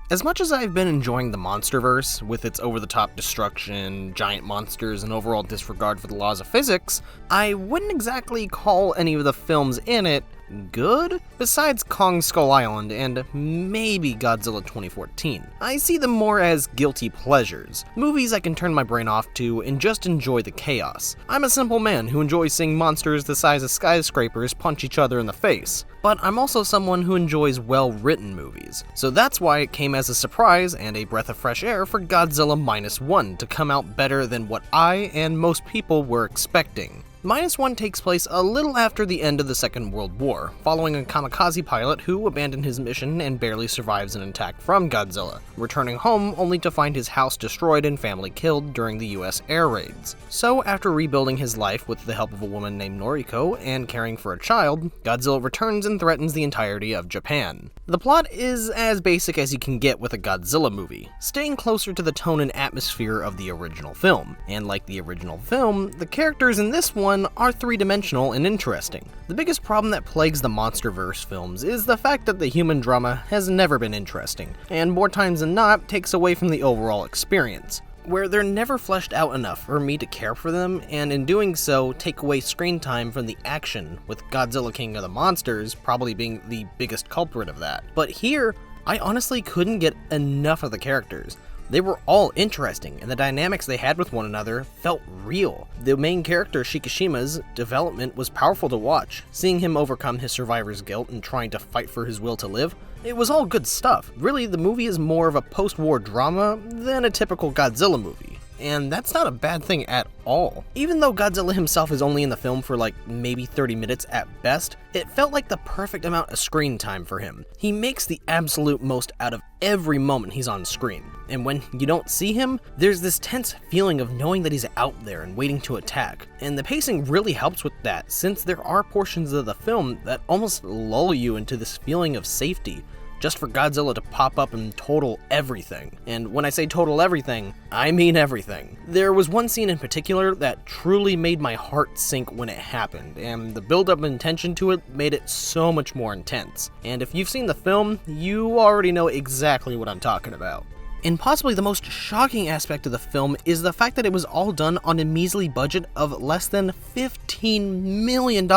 As much as I've been enjoying the MonsterVerse, with its over-the-top destruction, giant monsters, and overall disregard for the laws of physics, I wouldn't exactly call any of the films in it good, besides Kong Skull Island and maybe Godzilla 2014. I see them more as guilty pleasures, movies I can turn my brain off to and just enjoy the chaos. I'm a simple man who enjoys seeing monsters the size of skyscrapers punch each other in the face, but I'm also someone who enjoys well-written movies, so that's why it came as a surprise and a breath of fresh air for Godzilla Minus One to come out better than what I and most people were expecting. Minus One takes place a little after the end of the Second World War, following a kamikaze pilot who abandoned his mission and barely survives an attack from Godzilla, returning home only to find his house destroyed and family killed during the US air raids. So after rebuilding his life with the help of a woman named Noriko and caring for a child, Godzilla returns and threatens the entirety of Japan. The plot is as basic as you can get with a Godzilla movie, staying closer to the tone and atmosphere of the original film, and like the original film, the characters in this one are three-dimensional and interesting. The biggest problem that plagues the MonsterVerse films is the fact that the human drama has never been interesting, and more times than not takes away from the overall experience, where they're never fleshed out enough for me to care for them, and in doing so, take away screen time from the action, with Godzilla King of the Monsters probably being the biggest culprit of that. But here, I honestly couldn't get enough of the characters. They were all interesting, and the dynamics they had with one another felt real. The main character, Shikishima's development was powerful to watch. Seeing him overcome his survivor's guilt and trying to fight for his will to live, it was all good stuff. Really, the movie is more of a post-war drama than a typical Godzilla movie. And that's not a bad thing at all. Even though Godzilla himself is only in the film for like maybe 30 minutes at best, it felt like the perfect amount of screen time for him. He makes the absolute most out of every moment he's on screen. And when you don't see him, there's this tense feeling of knowing that he's out there and waiting to attack. And the pacing really helps with that, since there are portions of the film that almost lull you into this feeling of safety, just for Godzilla to pop up and total everything. And when I say total everything, I mean everything. There was one scene in particular that truly made my heart sink when it happened, and the build-up and tension to it made it so much more intense. And if you've seen the film, you already know exactly what I'm talking about. And possibly the most shocking aspect of the film is the fact that it was all done on a measly budget of less than $15 million.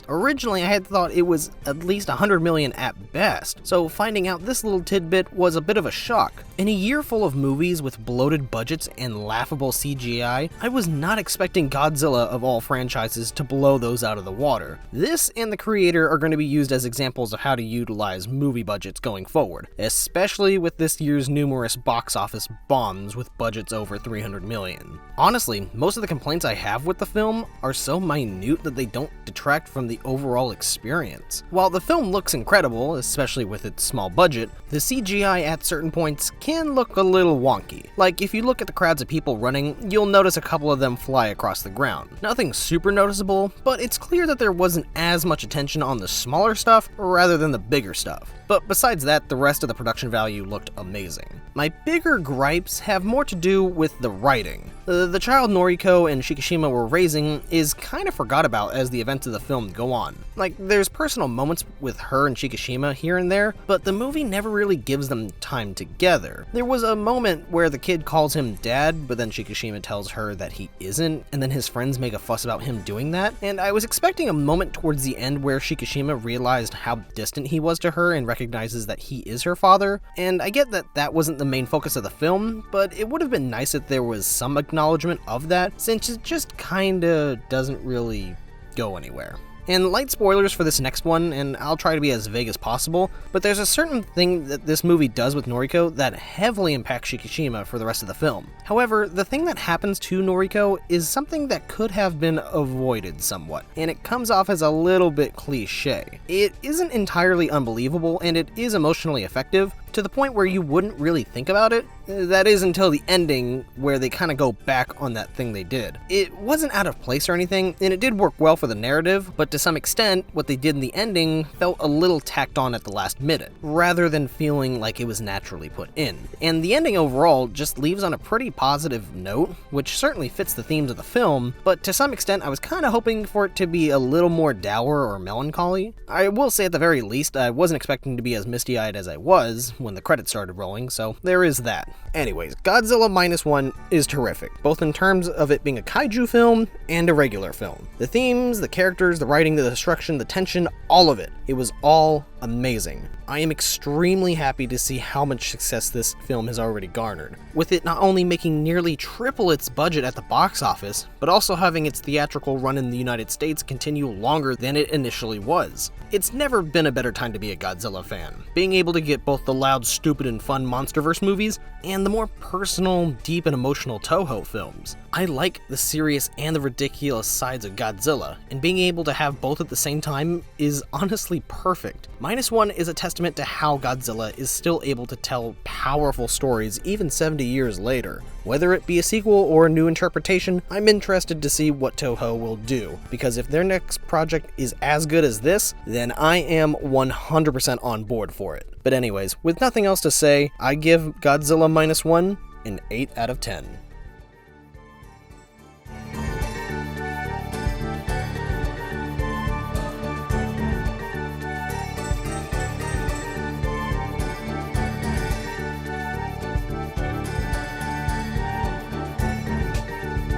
Originally, I had thought it was at least $100 million at best, so finding out this little tidbit was a bit of a shock. In a year full of movies with bloated budgets and laughable CGI, I was not expecting Godzilla of all franchises to blow those out of the water. This and the creator are going to be used as examples of how to utilize movie budgets going forward, especially with this year's numerous box office bombs with budgets over $300 million. Honestly, most of the complaints I have with the film are so minute that they don't detract from the overall experience. While the film looks incredible, especially with its small budget, the CGI at certain points can look a little wonky. Like, if you look at the crowds of people running, you'll notice a couple of them fly across the ground. Nothing super noticeable, but it's clear that there wasn't as much attention on the smaller stuff rather than the bigger stuff. But besides that, the rest of the production value looked amazing. My bigger gripes have more to do with the writing. The child Noriko and Shikishima were raising is kind of forgot about as the events of the film go on. Like, there's personal moments with her and Shikishima here and there, but the movie never really gives them time together. There was a moment where the kid calls him dad, but then Shikishima tells her that he isn't, and then his friends make a fuss about him doing that, and I was expecting a moment towards the end where Shikishima realized how distant he was to her and recognizes that he is her father, and I get that that wasn't the main focus of the film, but it would have been nice if there was some acknowledgement of that, since it just kinda doesn't really go anywhere. And light spoilers for this next one, and I'll try to be as vague as possible, but there's a certain thing that this movie does with Noriko that heavily impacts Shikishima for the rest of the film. However, the thing that happens to Noriko is something that could have been avoided somewhat, and it comes off as a little bit cliche. It isn't entirely unbelievable, and it is emotionally effective, to the point where you wouldn't really think about it. That is until the ending, where they kind of go back on that thing they did. It wasn't out of place or anything, and it did work well for the narrative, but to some extent, what they did in the ending felt a little tacked on at the last minute, rather than feeling like it was naturally put in. And the ending overall just leaves on a pretty positive note, which certainly fits the themes of the film, but to some extent I was kind of hoping for it to be a little more dour or melancholy. I will say at the very least, I wasn't expecting to be as misty-eyed as I was, when the credits started rolling, so there is that. Anyways, Godzilla Minus One is terrific, both in terms of it being a kaiju film and a regular film. The themes, the characters, the writing, the destruction, the tension, all of it. It was all amazing. I am extremely happy to see how much success this film has already garnered, with it not only making nearly triple its budget at the box office, but also having its theatrical run in the United States continue longer than it initially was. It's never been a better time to be a Godzilla fan, being able to get both the loud, stupid, and fun MonsterVerse movies, and the more personal, deep, and emotional Toho films. I like the serious and the ridiculous sides of Godzilla, and being able to have both at the same time is honestly perfect. Minus One is a testament to how Godzilla is still able to tell powerful stories even 70 years later. Whether it be a sequel or a new interpretation, I'm interested to see what Toho will do, because if their next project is as good as this, then I am 100% on board for it. But anyways, with nothing else to say, I give Godzilla Minus One an 8 out of 10.